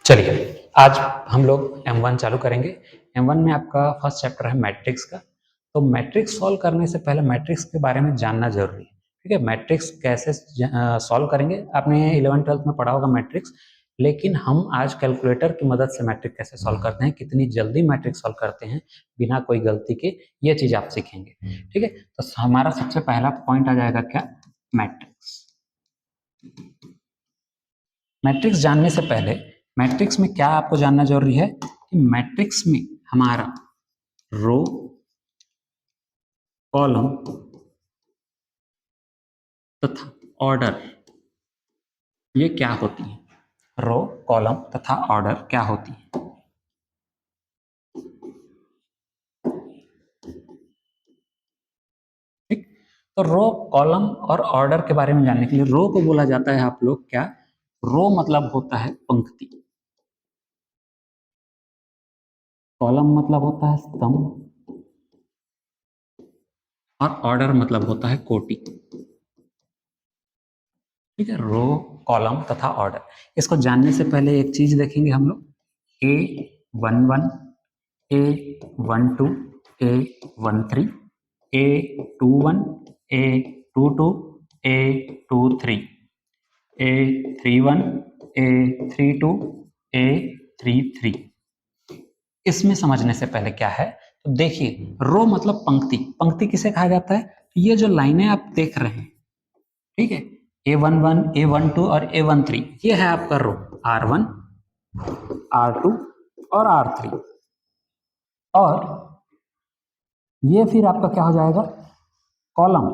चलिए आज हम लोग M1 चालू करेंगे। M1 में आपका फर्स्ट चैप्टर है मैट्रिक्स का। तो मैट्रिक्स सॉल्व करने से पहले मैट्रिक्स के बारे में जानना जरूरी है। ठीक है, मैट्रिक्स कैसे सॉल्व करेंगे आपने 11th-12th में पढ़ा होगा मैट्रिक्स, लेकिन हम आज कैलकुलेटर की मदद से मैट्रिक्स कैसे सॉल्व करते हैं, कितनी जल्दी मैट्रिक्स सॉल्व करते हैं बिना कोई गलती के, ये चीज आप सीखेंगे। ठीक है, तो हमारा सबसे पहला पॉइंट आ जाएगा क्या, मैट्रिक्स। मैट्रिक्स जानने से पहले मैट्रिक्स में क्या आपको जानना जरूरी है कि मैट्रिक्स में हमारा रो, कॉलम तथा ऑर्डर ये क्या होती है। रो, कॉलम तथा ऑर्डर क्या होती है। ठीक, तो रो, कॉलम और ऑर्डर के बारे में जानने के लिए, रो को बोला जाता है आप लोग क्या, रो मतलब होता है पंक्ति, कॉलम मतलब होता है स्तंभ और ऑर्डर मतलब होता है कोटि। ठीक है, रो, कॉलम तथा ऑर्डर। इसको जानने से पहले एक चीज देखेंगे हम लोग, A11, A12, A13, A21, A22, A23, A31, A32, A33। इसमें समझने से पहले क्या है, तो देखिए रो मतलब पंक्ति, पंक्ति किसे कहा जाता है, ये जो लाइनें आप देख रहे हैं, ठीक है, A11, A12 और A13, ये है आपका रो, R1, R2 और R3। और ये फिर आपका क्या हो जाएगा, कॉलम,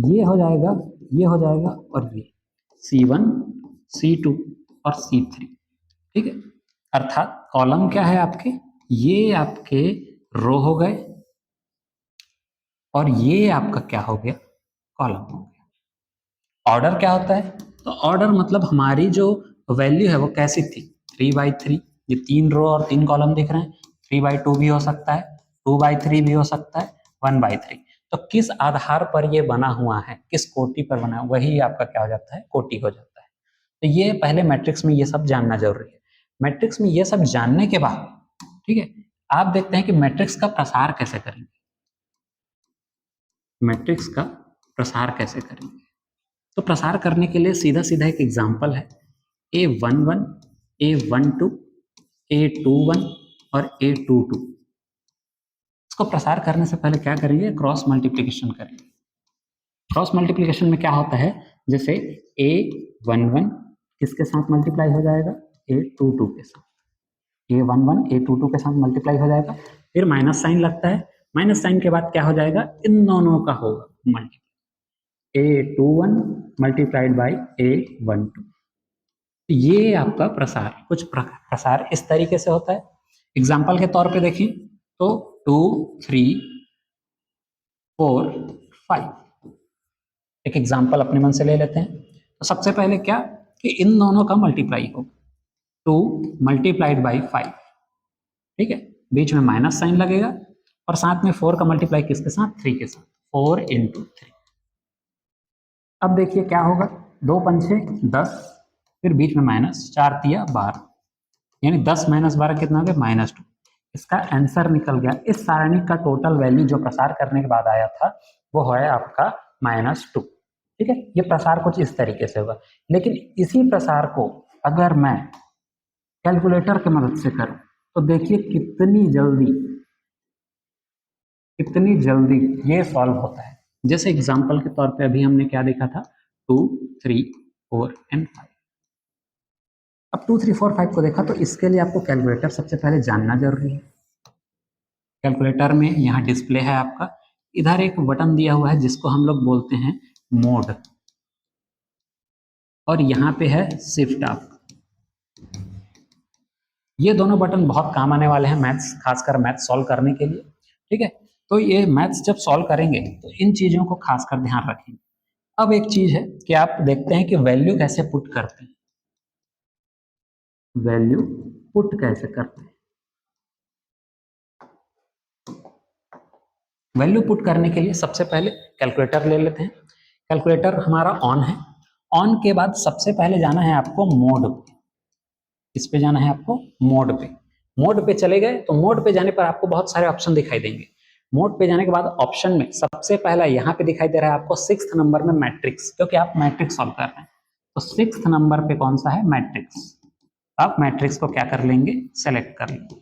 ये हो जाएगा, ये हो जाएगा और ये C1, C2 और C3। ठीक है, अर्थात कॉलम क्या है आपके, ये आपके रो हो गए और ये आपका क्या हो गया, कॉलम हो गया। ऑर्डर क्या होता है, तो ऑर्डर मतलब हमारी जो वैल्यू है वो कैसी थी, 3/3। ये 3 रो और 3 कॉलम दिख रहे हैं, 3/2 भी हो सकता है, 2/3 भी हो सकता है, 1/3। तो किस आधार पर ये बना हुआ है, किस कोटि पर बना है, वही आपका क्या हो जाता है, कोटि हो जाता है। तो ये पहले मैट्रिक्स में ये सब जानना जरूरी है। मैट्रिक्स में ये सब जानने के बाद, ठीक है, आप देखते हैं कि मैट्रिक्स का प्रसार कैसे करेंगे। मैट्रिक्स का प्रसार कैसे करेंगे, तो प्रसार करने के लिए सीधा सीधा एक एग्जांपल है, A11, A12, A21 और A22। इसको प्रसार करने से पहले क्या करेंगे, क्रॉस मल्टीप्लिकेशन करेंगे। क्रॉस मल्टीप्लिकेशन में क्या होता है, जैसे A11 किसके साथ मल्टीप्लाई हो जाएगा, A22 के साथ, A11 A22 के साथ मल्टीप्लाई हो जाएगा, फिर माइनस साइन लगता है, माइनस साइन के बाद क्या हो जाएगा, इन दोनों का होगा multiply, A21 multiplied by A12। ये आपका प्रसार, कुछ प्रसार इस तरीके से होता है। एग्जाम्पल के तौर पे देखिए तो 2, 3, 4, 5, एक एग्जाम्पल अपने मन से ले लेते हैं। तो सबसे पहले क्या कि इन दोनों का मल्टीप्लाई हो, 2 मल्टीप्लाइड बाई 5, ठीक है, बीच में माइनस साइन लगेगा और साथ में 4 का मल्टीप्लाई किसके साथ, 3 के साथ, 4 इंटू 3। अब देखिए क्या होगा, 2 पंचे 10, फिर बीच में माइनस, 4 तिया 12, यानी 10 माइनस 12 कितना हो गया, -2। इसका आंसर निकल गया। इस सारणी का टोटल वैल्यू जो प्रसार करने के बाद आया था वो है आपका -2। ठीक है, ये प्रसार कुछ इस तरीके से होगा। लेकिन इसी प्रसार को अगर मैं कैलकुलेटर की मदद से करूं तो देखिए कितनी जल्दी ये सॉल्व होता है। जैसे एग्जाम्पल के तौर पे अभी हमने क्या देखा था, 2, 3, 4 एंड 5। अब 2, 3, 4, 5 को देखा तो इसके लिए आपको कैलकुलेटर सबसे पहले जानना जरूरी है। कैलकुलेटर में यहाँ डिस्प्ले है आपका, इधर एक बटन दिया हुआ है जिसको हम लोग बोलते हैं मोड, और यहाँ पे है शिफ्ट आप। ये दोनों बटन बहुत काम आने वाले हैं मैथ्स, खासकर मैथ्स सॉल्व करने के लिए। ठीक है, तो ये मैथ्स जब सॉल्व करेंगे तो इन चीजों को खासकर ध्यान रखेंगे। अब एक चीज है कि आप देखते हैं कि वैल्यू कैसे पुट करते हैं, वैल्यू पुट कैसे करते हैं। वैल्यू पुट करने के लिए सबसे पहले कैलकुलेटर ले लेते हैं। कैलकुलेटर हमारा ऑन है ऑन के बाद सबसे पहले जाना है आपको मोड पे, इस पे जाना है आपको मोड पे। मोड पे चले गए तो मोड पे जाने पर आपको बहुत सारे ऑप्शन दिखाई देंगे। मोड पे जाने के बाद ऑप्शन में सबसे पहला यहाँ पे दिखाई दे रहा है आपको 6th नंबर में मैट्रिक्स, क्योंकि आप मैट्रिक्स सॉल्व कर रहे हैं। तो 6th नंबर पे कौन सा है? मैट्रिक्स। आप मैट्रिक्स को क्या कर लेंगे? सेलेक्ट कर लेंगे।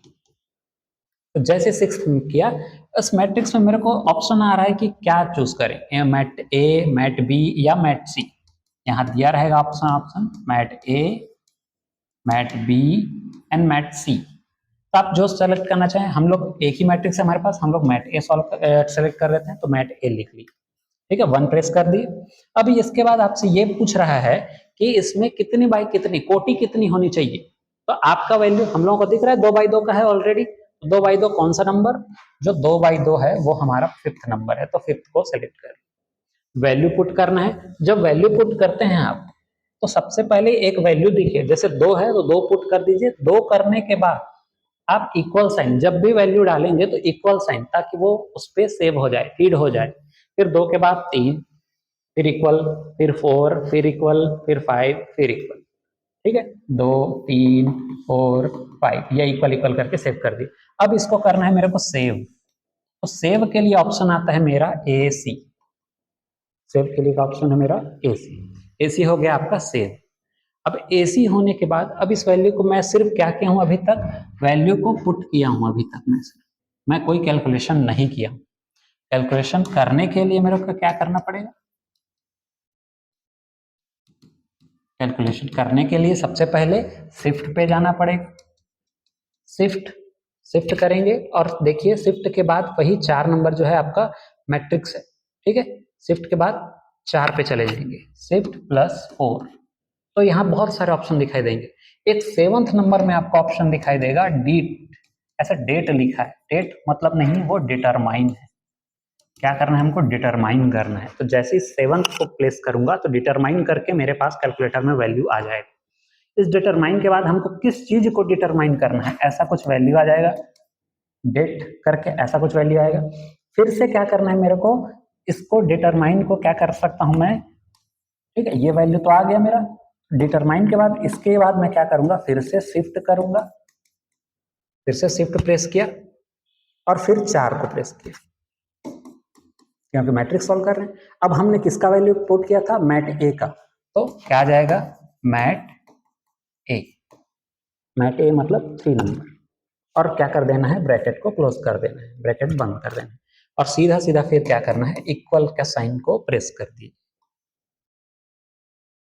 तो जैसे 6th किया, इस मैट्रिक्स में मेरे को ऑप्शन आ रहा है कि क्या चूज करें, मैट ए, मैट बी या मैट सी। यहाँ दिया रहेगा option mat A, mat B and mat C. तो आप जो सेलेक्ट करना चाहें, हम लोग एक ही मैट्रिक्स है हमारे पास, हम लोग मैट ए सेलेक्ट कर लेते हैं, तो मैट ए लिख ली। ठीक है, 1 प्रेस कर दिए। अभी इसके बाद आपसे ये पूछ रहा है कि इसमें कितनी बाई कितनी कोटि कितनी होनी चाहिए। तो आपका वैल्यू हम लोगों को दिख रहा है 2/2 का है ऑलरेडी। 2/2 कौन सा नंबर? जो 2/2 है वो हमारा 5th नंबर है, तो 5th को सेलेक्ट कर वैल्यू पुट करना है। जब वैल्यू पुट करते हैं आप, तो सबसे पहले एक वैल्यू दिखिए, जैसे 2 है तो 2 पुट कर दीजिए। 2 करने के बाद आप इक्वल साइन, जब भी वैल्यू डालेंगे तो इक्वल साइन, ताकि वो उस पर सेव हो जाए, फीड हो जाए। फिर 2 के बाद 3, फिर इक्वल, फिर 4, फिर इक्वल, फिर 5, फिर इक्वल। ठीक है, 2, 3, 4, 5, ये इक्वल इक्वल करके सेव कर दिए। अब इसको करना है मेरे को सेव। तो सेव के लिए ऑप्शन आता है मेरा ए सी। सेव के लिए ऑप्शन है मेरा ए सी। ए सी हो गया आपका सेव। अब एसी होने के बाद अब इस वैल्यू को मैं सिर्फ क्या किया हूं, अभी तक वैल्यू को पुट किया हूं। अभी तक मैं कोई कैलकुलेशन नहीं किया। कैलकुलेशन करने के लिए मेरे को क्या करना पड़ेगा? कैलकुलेशन करने के लिए सबसे पहले शिफ्ट पे जाना पड़ेगा। शिफ्ट शिफ्ट करेंगे और देखिए शिफ्ट के बाद वही 4 नंबर जो है आपका मैट्रिक्स है। ठीक है, शिफ्ट के बाद 4 पे चले जाएंगे, शिफ्ट +4। तो यहाँ बहुत सारे ऑप्शन दिखाई देंगे। एक 7th नंबर में आपको ऑप्शन दिखाई देगा डेट। ऐसा डेट लिखा है, डेट मतलब नहीं, वो डिटरमाइन है। क्या करना है हमको? डिटरमाइन करना है। तो जैसे ही 7th को प्लेस करूंगा तो डिटरमाइन करके मेरे पास कैलकुलेटर में वैल्यू आ जाएगा। इस डिटरमाइन के बाद हमको किस चीज को डिटरमाइन करना है, ऐसा कुछ वैल्यू आ जाएगा। डेट करके ऐसा कुछ वैल्यू आएगा। फिर से क्या करना है मेरे को? इसको डिटरमाइन को क्या कर सकता हूं मैं? ठीक है, ये वैल्यू तो आ गया मेरा। डिटरमाइन के बाद इसके बाद मैं क्या करूंगा? फिर से शिफ्ट करूंगा, फिर से शिफ्ट प्रेस किया और फिर 4 को प्रेस किया, क्योंकि मैट्रिक्स सॉल्व कर रहे हैं। अब हमने किसका वैल्यू पुट किया था? मैट ए का। तो क्या आ जाएगा? Mat A. मैट ए मतलब 3 नंबर। और क्या कर देना है? ब्रैकेट को क्लोज कर देना है, ब्रैकेट बंद कर देना है। और सीधा सीधा फिर क्या करना है? इक्वल का साइन को प्रेस कर दिए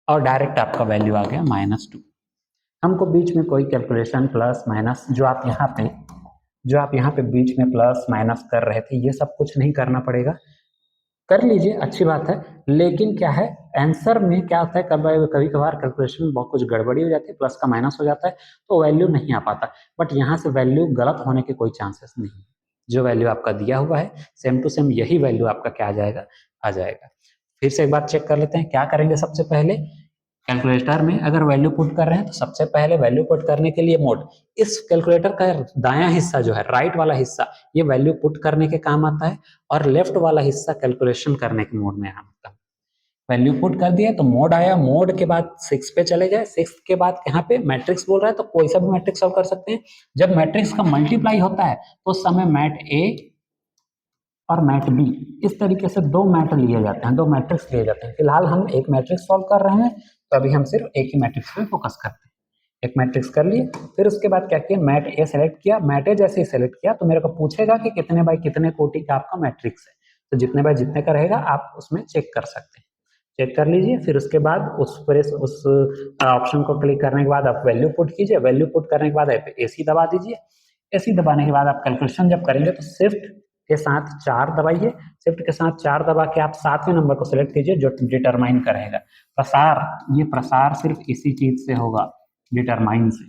और डायरेक्ट आपका वैल्यू आ गया -2। हमको बीच में कोई कैलकुलेशन प्लस माइनस, जो आप यहाँ पे बीच में प्लस माइनस कर रहे थे, ये सब कुछ नहीं करना पड़ेगा। कर लीजिए, अच्छी बात है। लेकिन क्या है, आंसर में क्या होता है, कभी कभार कैलकुलेशन में बहुत कुछ गड़बड़ी हो जाती है, प्लस का माइनस हो जाता है, तो वैल्यू नहीं आ पाता। बट यहाँ से वैल्यू गलत होने के कोई चांसेस नहीं है। जो वैल्यू आपका दिया हुआ है सेम टू सेम यही वैल्यू आपका क्या आ जाएगा। फिर से एक बार चेक कर लेते हैं। क्या करेंगे? सबसे पहले कैलकुलेटर में अगर वैल्यू पुट कर रहे हैं तो सबसे पहले वैल्यू पुट करने के लिए मोड, इस कैलकुलेटर का दायां हिस्सा जो है, राइट वाला हिस्सा, ये वैल्यू पुट करने के काम आता है, और लेफ्ट वाला हिस्सा कैलकुलेशन करने के मोड में आता है। वैल्यू पुट कर दिया तो मोड आया, मोड के बाद 6 पे चले गए। 6 के बाद यहाँ पे मैट्रिक्स बोल रहा है, तो कोई सा भी मैट्रिक्स सॉल्व कर सकते हैं। जब मैट्रिक्स का मल्टीप्लाई होता है तो उस समय मैट ए और मैट बी, इस तरीके से 2 मैट लिए जाते हैं, 2 मैट्रिक्स लिए जाते हैं। फिलहाल हम एक मैट्रिक्स सॉल्व कर रहे हैं, तो अभी हम सिर्फ एक ही मैट्रिक्स पे फोकस करते हैं। एक मैट्रिक्स कर लिए, फिर उसके बाद क्या किया? मैट ए सेलेक्ट किया। मैट ए जैसे ही सेलेक्ट किया तो मेरे को पूछेगा कि कितने बाय कितने कोटि का आपका मैट्रिक्स है। तो जितने बाय जितने का रहेगा आप उसमें चेक कर सकते हैं। चेक कर लीजिए। फिर उसके बाद उस ऑप्शन को क्लिक करने के बाद आप वैल्यू पुट कीजिए। वैल्यू पुट करने के बाद आप एसी दबा दीजिए। एसी दबाने के बाद आप कैलकुलेशन जब करेंगे तो शिफ्ट के साथ 4 दबाइए। शिफ्ट के साथ 4 दबा के आप 7वें नंबर को सिलेक्ट कीजिए, जो डिटरमाइन करेगा प्रसार। ये प्रसार सिर्फ इसी चीज से होगा, डिटरमाइन से।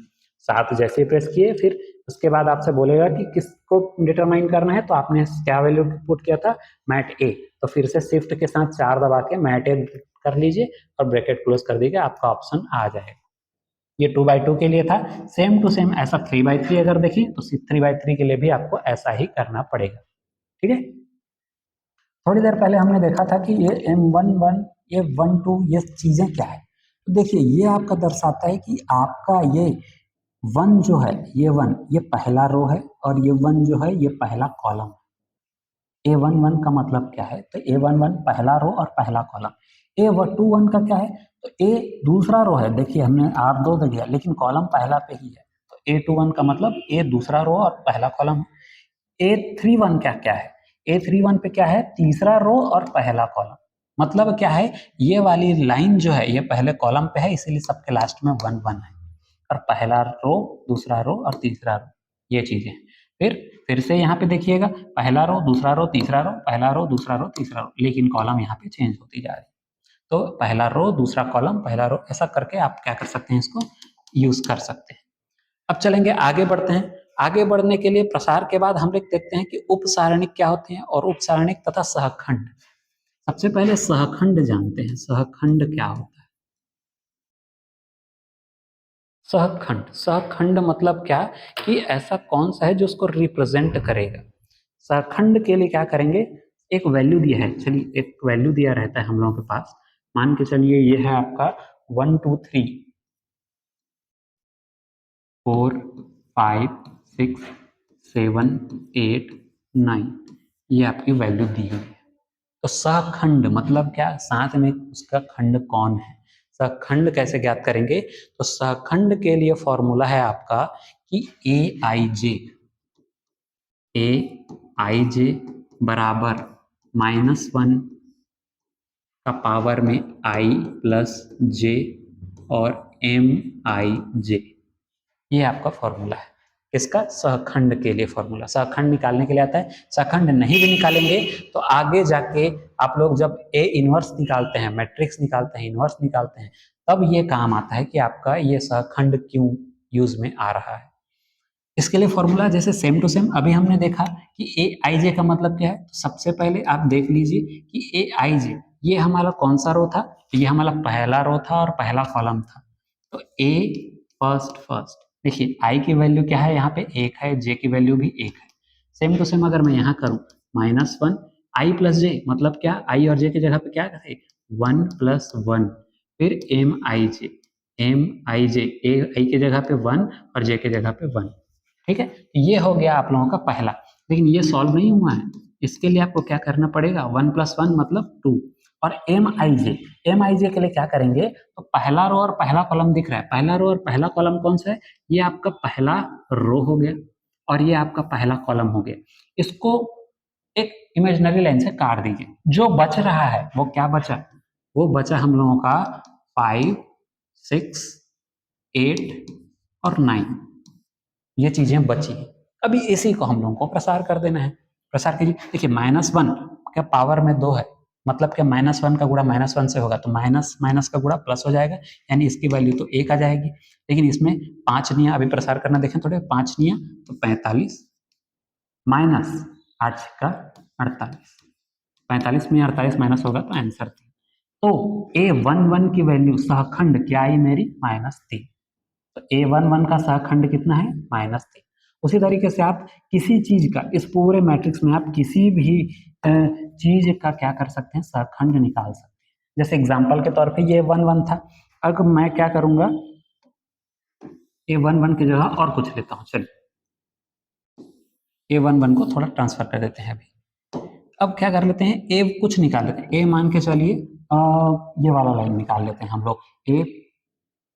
7 जैसे ही प्रेस किए, फिर उसके बाद आपसे बोलेगा कि किसको डिटरमाइन करना है। तो आपने क्या वैल्यू पुट किया था? मैट ए। तो फिर से शिफ्ट के साथ 4 दबा के मैट ए कर लीजिए और ब्रैकेट क्लोज कर दीजिए, आपका ऑप्शन आ जाएगा। ये 2/2 के लिए था। सेम टू सेम ऐसा 3/3 अगर देखिए तो 3/3 के लिए भी आपको ऐसा ही करना पड़ेगा। ठीक है, थोड़ी देर पहले हमने देखा था कि ये M11 ए 1 2 ये चीजें क्या है? तो देखिए ये आपका दर्शाता है कि आपका ये 1 जो है, ये 1 ये पहला रो है और ये 1 जो है ये पहला कॉलम। A11 का मतलब क्या है? तो A11 पहला रो और पहला कॉलम। A21 का क्या है? तो A दूसरा रो है, देखिए हमने R2 दे दिया लेकिन कॉलम पहला पे ही है, तो A21 का मतलब A दूसरा रो और पहला कॉलम। A31 क्या क्या है? A31 पे क्या है? तीसरा रो और पहला कॉलम। मतलब क्या है? ये वाली लाइन जो है ये पहले कॉलम पे है, इसीलिए सबके लास्ट में 1 1 है, और पहला रो, दूसरा रो और तीसरा रो, ये चीजें। फिर से यहाँ पे देखिएगा, पहला रो, दूसरा रो, तीसरा रो, पहला रो, दूसरा रो, तीसरा रो, लेकिन कॉलम यहाँ पे चेंज होती जा रही है। तो पहला रो, दूसरा कॉलम, पहला रो, ऐसा करके आप क्या कर सकते हैं, इसको यूज कर सकते हैं। अब चलेंगे आगे बढ़ते हैं। आगे बढ़ने के लिए प्रसार के बाद हम लोग देखते हैं कि उपसारणिक क्या होते हैं और उपसारणिक तथा सहखंड। सबसे पहले सहखंड जानते हैं। सहखंड क्या होता है? सहखंड, सहखंड मतलब क्या कि ऐसा कौन सा है जो उसको रिप्रेजेंट करेगा। सहखंड के लिए क्या करेंगे, एक वैल्यू दिया है, चलिए एक वैल्यू दिया रहता है हम लोगों के पास, मान के चलिए ये है आपका 1 2 3 4 5 6 7 8 9, ये आपकी वैल्यू दी हुई है। तो सहखंड मतलब क्या, साथ में उसका खंड कौन है। सहखंड कैसे ज्ञात करेंगे, तो सहखंड के लिए फॉर्मूला है आपका कि ए आई जे बराबर -1 का पावर में आई प्लस जे और एम आई जे, ये आपका फॉर्मूला है। किसका? सहखंड के लिए फॉर्मूला। सहखंड निकालने के लिए आता है। सहखंड नहीं भी निकालेंगे तो आगे जाके आप लोग जब ए इनवर्स निकालते हैं, मैट्रिक्स निकालते हैं, इनवर्स निकालते हैं, तब ये काम आता है कि आपका ये सहखंड क्यों यूज में आ रहा है। इसके लिए फॉर्मूला जैसे सेम टू सेम अभी हमने देखा कि ए आई जे का मतलब क्या है। तो सबसे पहले आप देख लीजिए कि ए आई जे ये हमारा कौन सा रो था, तो ये हमारा पहला रो था और पहला कॉलम था। तो ए फर्स्ट फर्स्ट, देखिए आई की वैल्यू क्या है, यहाँ पे 1 है, जे की वैल्यू भी 1 है। सेम टू सेम अगर मैं यहाँ करूँ -1 आई प्लस जे, मतलब क्या, आई और जे की जगह पे क्या है 1 + 1, फिर एम आई जे, ए आई की जगह पे 1 और जे की जगह पे 1। ठीक है, ये हो गया आप लोगों का पहला। लेकिन ये सॉल्व नहीं हुआ है, इसके लिए आपको क्या करना पड़ेगा, 1 + 1 मतलब 2। और एम आई जे के लिए क्या करेंगे, तो पहला रो और पहला कॉलम दिख रहा है, पहला रो और पहला कॉलम कौन सा है, ये आपका पहला रो हो गया और ये आपका पहला कॉलम हो गया। इसको एक इमेजिनरी लाइन से काट दीजिए, जो बच रहा है वो क्या बचा, वो बचा हम लोगों का 5 6 8 और 9, ये चीजें बची। अभी इसी को हम लोगों को प्रसार कर देना है। प्रसार कीजिए, देखिए -1 क्या पावर में 2 है, मतलब क्या -1 का गुणा -1 से होगा, तो माइनस माइनस का गुणा प्लस हो जाएगा, यानी इसकी वैल्यू तो 1 आ जाएगी। लेकिन इसमें 5 निया अभी प्रसार करना देखें थोड़े, 5 निया तो 45 माइनस 8 का 48, 45 में 48 माइनस होगा तो आंसर 3। तो A11 की वैल्यू सहखंड क्या आई मेरी, -3। तो A11 का सहखंड कितना है, -3। उसी तरीके से आप किसी चीज का, इस पूरे मैट्रिक्स में आप किसी भी चीज का क्या कर सकते हैं, सहखंड निकाल सकते हैं। जैसे एग्जांपल के तौर पे ये 1 1 था, अब मैं क्या करूंगा, A11 की जगह और कुछ लेता हूँ, चलिए A11 को थोड़ा ट्रांसफर कर देते हैं अभी। अब क्या कर लेते हैं, ए कुछ निकाल लेते हैं, ए मान के चलिए ये वाला लाइन निकाल लेते हैं हम लोग, ए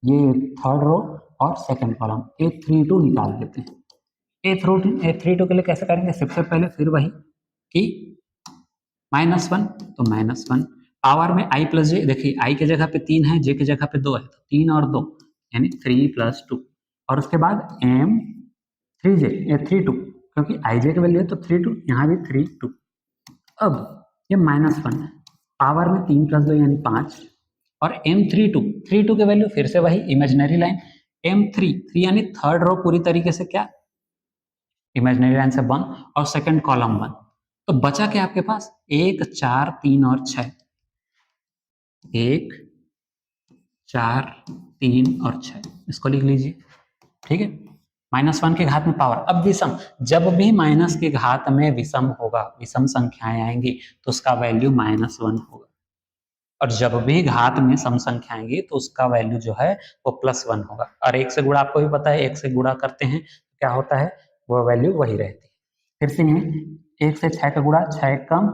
ये थर्ड रो और सेकंड कॉलम A32 निकाल लेते हैं। A32 के लिए कैसे करेंगे, सबसे पहले फिर वही कि -1 तो -1 पावर में i प्लस जे, देखिए i की जगह पे 3 है, जे की जगह पे 2 है, तो 3 और 2 यानी 3 + 2, और उसके बाद m 32, क्योंकि i जे की वैल्यू है तो 32, यहाँ भी 32। अब ये -1 पावर में 3 + 2 यानी 5, और M32 की वैल्यू फिर से वही इमेजिनरी लाइन, M3 यानी थर्ड रो पूरी तरीके से क्या, इमेजिनरी लाइन से 1 और सेकंड कॉलम 1। तो बचा क्या आपके पास, 1 4 3 और 6, 1 4 3 और 6, इसको लिख लीजिए। ठीक है, -1 के घात में पावर। अब विषम, जब भी माइनस के घात में विषम होगा, विषम संख्याएं आएंगी तो उसका वैल्यू -1 होगा। और जब भी घात में सम संख्या आएंगी तो उसका वैल्यू जो है वो +1 होगा। और 1 से गुणा आपको भी पता है, 1 से गुणा करते हैं क्या होता है, वो वैल्यू वही रहती है। फिर से 1 से 6 का गुणा, 6 कम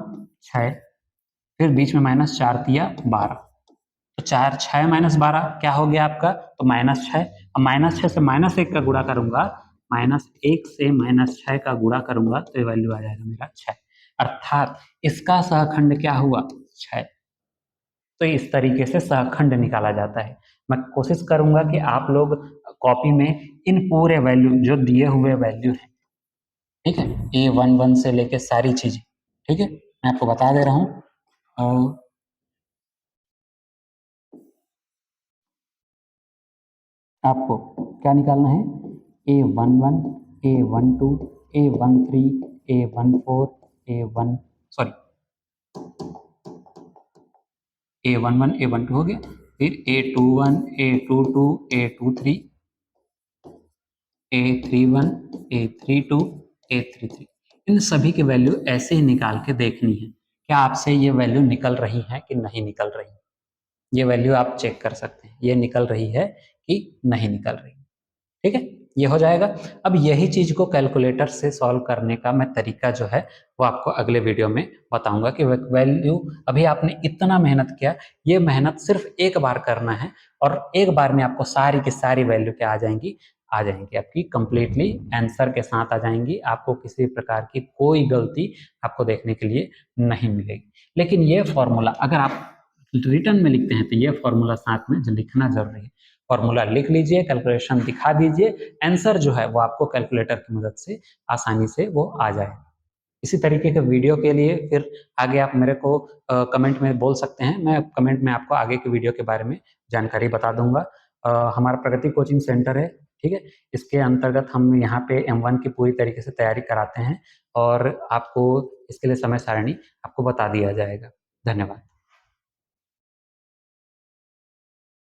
6, फिर बीच में -4 दिया 12, तो 4 6 -12 क्या हो गया आपका, तो -6। अब -6 से -1 का गुणा करूंगा, -1 से -6 का गुणा करूंगा तो ये वैल्यू आ जाएगा मेरा 6, अर्थात इसका सहखंड क्या हुआ, 6। तो इस तरीके से सहखंड निकाला जाता है। मैं कोशिश करूंगा कि आप लोग कॉपी में इन पूरे वैल्यू जो दिए हुए वैल्यू हैं, ठीक है, A11 से लेके सारी चीजें, ठीक है, मैं आपको बता दे रहा हूँ। आपको क्या निकालना है, A11, A12, A13, A14, A1 sorry A11, A12 हो गया, फिर A21, A22, A23, A31, A32, A33, इन सभी की वैल्यू ऐसे ही निकाल के देखनी है, क्या आपसे ये वैल्यू निकल रही है कि नहीं निकल रही। ये वैल्यू आप चेक कर सकते हैं, ये निकल रही है कि नहीं निकल रही। ठीक है, ये हो जाएगा। अब यही चीज को कैलकुलेटर से सॉल्व करने का मैं तरीका जो है वो आपको अगले वीडियो में बताऊंगा कि वैल्यू, अभी आपने इतना मेहनत किया, ये मेहनत सिर्फ एक बार करना है और एक बार में आपको सारी की सारी वैल्यू क्या आ जाएंगी आपकी कंप्लीटली आंसर के साथ आ जाएंगी। आपको किसी प्रकार की कोई गलती आपको देखने के लिए नहीं मिलेगी। लेकिन ये फॉर्मूला अगर आप रिटर्न में लिखते हैं तो ये फॉर्मूला साथ में जो लिखना जरूरी है, फॉर्मूला लिख लीजिए, कैलकुलेशन दिखा दीजिए, आंसर जो है वो आपको कैलकुलेटर की मदद से आसानी से वो आ जाए। इसी तरीके के वीडियो के लिए फिर आगे आप मेरे को कमेंट में बोल सकते हैं, मैं कमेंट में आपको आगे के वीडियो के बारे में जानकारी बता दूंगा। हमारा प्रगति कोचिंग सेंटर है, ठीक है, इसके अंतर्गत हम यहाँ पे M1 की पूरी तरीके से तैयारी कराते हैं और आपको इसके लिए समय सारणी आपको बता दिया जाएगा। धन्यवाद।